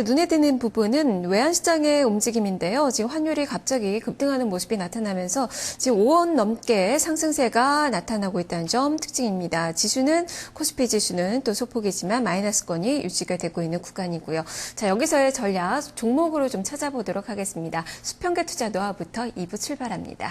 눈에 띄는 부분은 외환시장의 움직임인데요. 지금 환율이 갑자기 급등하는 모습이 나타나면서 지금 5원 넘게 상승세가 나타나고 있다는 점 특징입니다. 지수는 코스피 지수는 또 소폭이지만 마이너스권이 유지가 되고 있는 구간이고요. 자, 여기서의 전략 종목으로 좀 찾아보도록 하겠습니다. 수평계 투자 노하우부터 2부 출발합니다.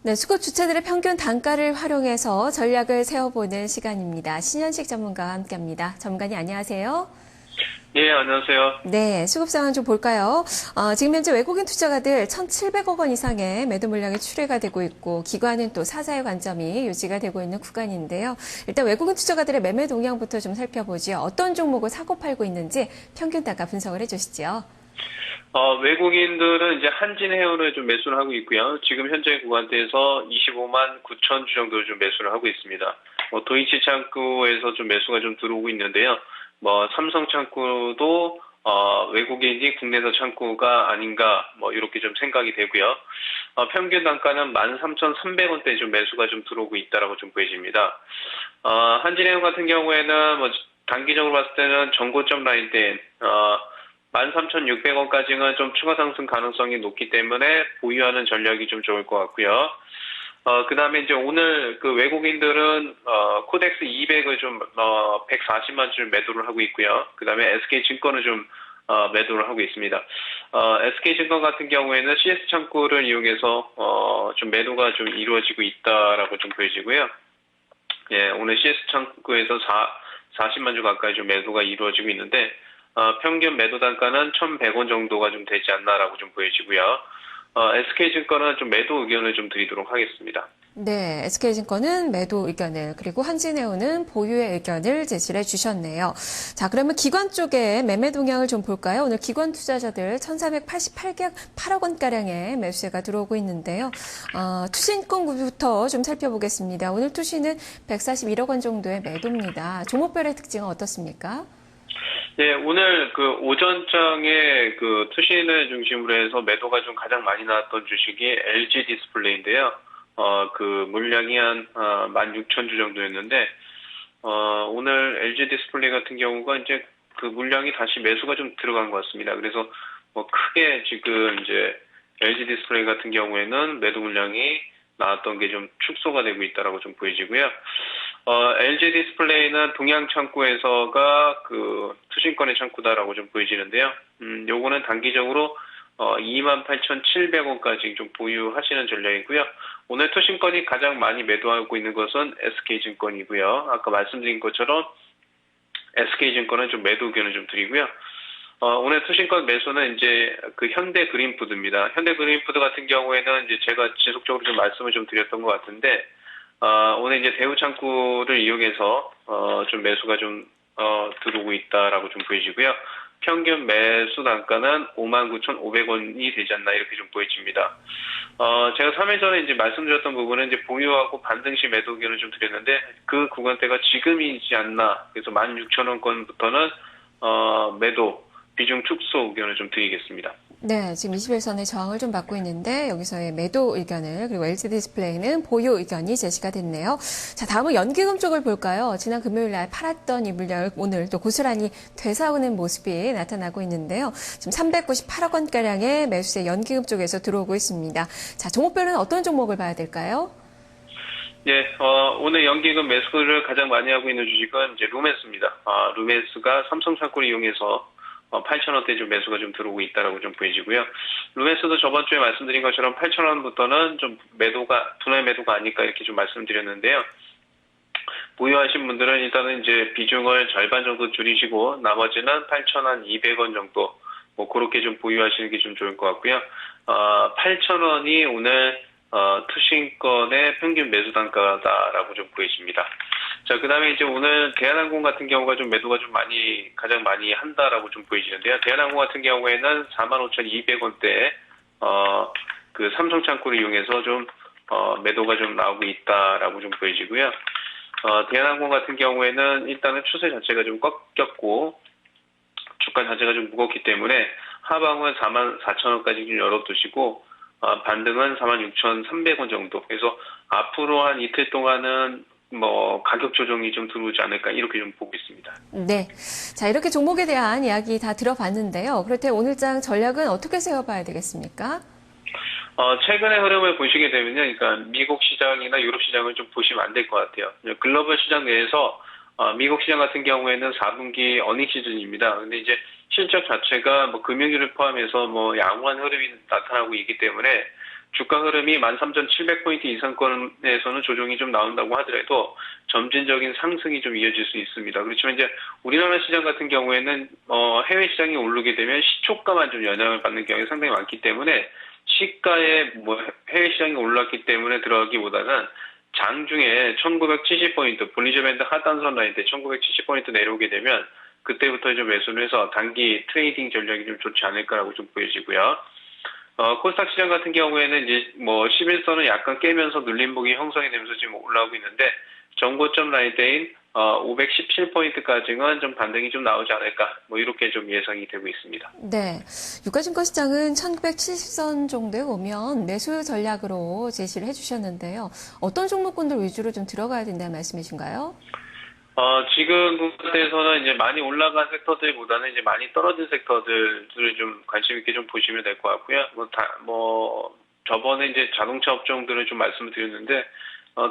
네, 수급 주체들의 평균 단가를 활용해서 전략을 세워보는 시간입니다. 신현식 전문가와 함께합니다. 전문가님 안녕하세요. 예, 안녕하세요. 네, 수급 상황 좀 볼까요? 지금 현재 외국인 투자가들 1,700억 원 이상의 매도 물량이 출회가 되고 있고 기관은 또 사자의 관점이 유지가 되고 있는 구간인데요. 일단 외국인 투자가들의 매매 동향부터 좀 살펴보죠. 어떤 종목을 사고 팔고 있는지 평균 단가 분석을 해주시죠. 외국인들은 이제 한진해운을 좀 매수를 하고 있고요. 지금 현재 구간대에서 25만 9천 주 정도를 좀 매수를 하고 있습니다. 도이치 창구에서 좀 매수가 좀 들어오고 있는데요. 삼성 창구도 외국인이 국내에서 창구가 아닌가 이렇게 좀 생각이 되고요. 평균 단가는 13,300원대에 좀 매수가 좀 들어오고 있다라고 좀 보여집니다. 한진해운 같은 경우에는 단기적으로 봤을 때는 전고점 라인대인 13,600원까지는 좀 추가 상승 가능성이 높기 때문에 보유하는 전략이 좀 좋을 것 같고요. 그 다음에 이제 오늘 그 외국인들은, 코덱스 200을 좀, 140만 주 매도를 하고 있고요. 그 다음에 SK증권을 좀, 매도를 하고 있습니다. SK증권 같은 경우에는 CS 창구를 이용해서, 좀 매도가 좀 이루어지고 있다라고 좀 보여지고요. 예, 오늘 CS 창구에서 40만 주 가까이 좀 매도가 이루어지고 있는데, 평균 매도 단가는 1,100원 정도가 좀 되지 않나라고 좀 보여지고요. SK증권은 좀 매도 의견을 좀 드리도록 하겠습니다. 네, SK증권은 매도 의견을, 그리고 한진해운은 보유의 의견을 제시를 해주셨네요. 자, 그러면 기관 쪽에 매매 동향을 좀 볼까요? 오늘 기관 투자자들 1,488억 원가량의 매수세가 들어오고 있는데요. 투신권부터 좀 살펴보겠습니다. 오늘 투신은 141억 원 정도의 매도입니다. 종목별의 특징은 어떻습니까? 네, 오늘 그 오전장에 그 투신을 중심으로 해서 매도가 좀 가장 많이 나왔던 주식이 LG 디스플레이인데요. 그 물량이 한 16,000주 정도였는데, 오늘 LG 디스플레이 같은 경우가 이제 그 물량이 다시 매수가 좀 들어간 것 같습니다. 그래서 크게 지금 이제 LG 디스플레이 같은 경우에는 매도 물량이 나왔던 게 좀 축소가 되고 있다라고 좀 보여지고요. LG 디스플레이는 동양 창구에서가 그 투신권의 창구다라고 좀 보여지는데요. 요거는 단기적으로 28,700원까지 좀 보유하시는 전략이고요. 오늘 투신권이 가장 많이 매도하고 있는 것은 SK증권이고요. 아까 말씀드린 것처럼 SK증권은 좀 매도 의견을 좀 드리고요. 오늘 투신권 매수는 이제 그 현대그린푸드입니다. 현대그린푸드 같은 경우에는 이제 제가 지속적으로 좀 말씀을 좀 드렸던 것 같은데, 오늘 이제 대우창구를 이용해서, 좀 매수가 좀, 들어오고 있다라고 좀 보여지고요. 평균 매수 단가는 59,500원이 되지 않나 이렇게 좀 보여집니다. 제가 3일 전에 이제 말씀드렸던 부분은 이제 보유하고 반등시 매도 의견을 좀 드렸는데, 그 구간대가 지금이지 않나. 그래서 16,000원권부터는, 매도, 비중 축소 의견을 좀 드리겠습니다. 네, 지금 21선의 저항을 좀 받고 있는데 여기서의 매도 의견을, 그리고 LG 디스플레이는 보유 의견이 제시가 됐네요. 자, 다음은 연기금 쪽을 볼까요? 지난 금요일 날 팔았던 이 물량을 오늘 또 고스란히 되사오는 모습이 나타나고 있는데요. 지금 398억 원가량의 매수세 연기금 쪽에서 들어오고 있습니다. 자, 종목별은 어떤 종목을 봐야 될까요? 예, 오늘 연기금 매수를 가장 많이 하고 있는 주식은 이제 루멘스입니다. 루멘스가 삼성창구를 이용해서 8,000원대 좀 매수가 좀 들어오고 있다라고 좀 보여지고요. 루멘스도 저번 주에 말씀드린 것처럼 8,000원부터는 좀 매도가, 분할 매도가 아닐까 이렇게 좀 말씀드렸는데요. 보유하신 분들은 일단은 이제 비중을 절반 정도 줄이시고 나머지는 8,200원 정도 그렇게 좀 보유하시는 게 좀 좋을 것 같고요. 8,000원이 오늘 투신권의 평균 매수 단가다라고 좀 보여집니다. 자, 그 다음에 이제 오늘 대한항공 같은 경우가 좀 매도가 좀 가장 많이 한다라고 좀 보여지는데요. 대한항공 같은 경우에는 45,200원대에, 그 삼성 창구를 이용해서 좀, 매도가 좀 나오고 있다라고 좀 보여지고요. 대한항공 같은 경우에는 일단은 추세 자체가 좀 꺾였고, 주가 자체가 좀 무겁기 때문에 하방은 44,000원까지 좀 열어두시고, 반등은 46,300원 정도. 그래서 앞으로 한 이틀 동안은 가격 조정이 좀 들어오지 않을까 이렇게 좀 보고 있습니다. 네. 자, 이렇게 종목에 대한 이야기 다 들어봤는데요. 그렇다면 오늘장 전략은 어떻게 세워봐야 되겠습니까? 최근의 흐름을 보시게 되면요. 그러니까 미국 시장이나 유럽 시장을 좀 보시면 안 될 것 같아요. 글로벌 시장 내에서 미국 시장 같은 경우에는 4분기 어닝 시즌입니다. 근데 이제 실적 자체가 금융주를 포함해서 양호한 흐름이 나타나고 있기 때문에 주가 흐름이 13,700포인트 이상권에서는 조정이 좀 나온다고 하더라도 점진적인 상승이 좀 이어질 수 있습니다. 그렇지만 이제 우리나라 시장 같은 경우에는 해외 시장이 오르게 되면 시초가만 좀 영향을 받는 경우가 상당히 많기 때문에 시가에 해외 시장이 올랐기 때문에 들어가기보다는 장중에 1970포인트, 볼리저 밴드 하단선 라인 때 1970포인트 내려오게 되면 그때부터 좀 매수를 해서 단기 트레이딩 전략이 좀 좋지 않을까라고 좀 보여지고요. 코스닥 시장 같은 경우에는 이제 11선은 약간 깨면서 눌림목이 형성이 되면서 지금 올라오고 있는데 정고점 라인대인 517포인트까지는 좀 반등이 좀 나오지 않을까 이렇게 좀 예상이 되고 있습니다. 네. 유가증권 시장은 1970선 정도에 오면 매수 전략으로 제시를 해주셨는데요. 어떤 종목군들 위주로 좀 들어가야 된다는 말씀이신가요? 지금 국가에서는 이제 많이 올라간 섹터들보다는 이제 많이 떨어진 섹터들을 좀 관심 있게 좀 보시면 될 것 같고요. 저번에 이제 자동차 업종들을 좀 말씀을 드렸는데,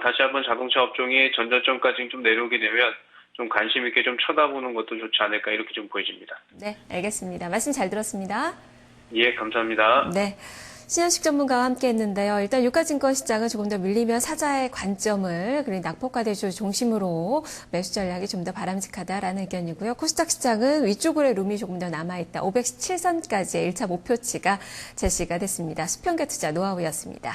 다시 한번 자동차 업종이 전저점까지 좀 내려오게 되면 좀 관심 있게 좀 쳐다보는 것도 좋지 않을까 이렇게 좀 보여집니다. 네, 알겠습니다. 말씀 잘 들었습니다. 예, 감사합니다. 네. 신현식 전문가와 함께 했는데요. 일단 유가증권 시장은 조금 더 밀리면 사자의 관점을, 그리고 낙폭과 대주 중심으로 매수 전략이 좀 더 바람직하다라는 의견이고요. 코스닥 시장은 위쪽으로의 룸이 조금 더 남아있다. 517선까지의 1차 목표치가 제시가 됐습니다. 수평계 투자 노하우였습니다.